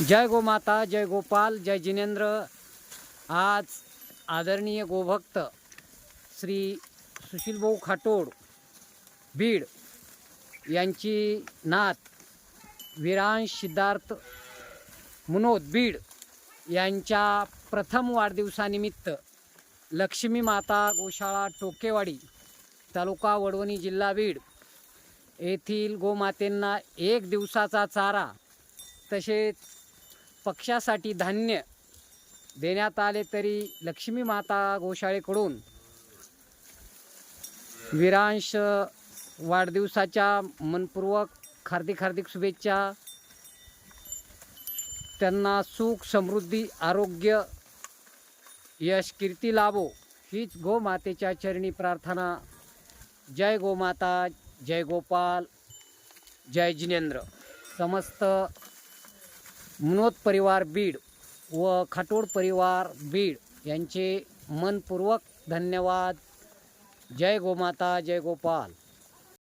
जय गोमाता, जय गोपाल, जय जिनेंद्र। आज आदरणीय गोभक्त श्री सुशीलभाऊ खाटोड बीड यांची नात विरांश सिद्धार्थ मुनोद बीड यांच्या प्रथम वाढदिवसानिमित्त लक्ष्मी माता गोशाळा टोकेवाडी तालुका वडवणी जिल्हा बीड येथील गोमातेंना 1 दिवसाचा चारा तसेच पक्षासाठी धान्य देण्यात आले। तरी लक्ष्मी माता गोशाळेकडून विरांश वाढदिवसाच्या मनपूर्वक हार्दिक शुभेच्छा। त्यांना सुख समृद्धी आरोग्य यश कीर्ती लाभो हीच गोमातेच्या चरणी प्रार्थना। जय गोमाता, जय गोपाल, जय जिनेंद्र। समस्त मुनोद परिवार बीड व खाटोड परिवार बीड यांचे मनपूर्वक धन्यवाद। जय गोमाता, जय गोपाल।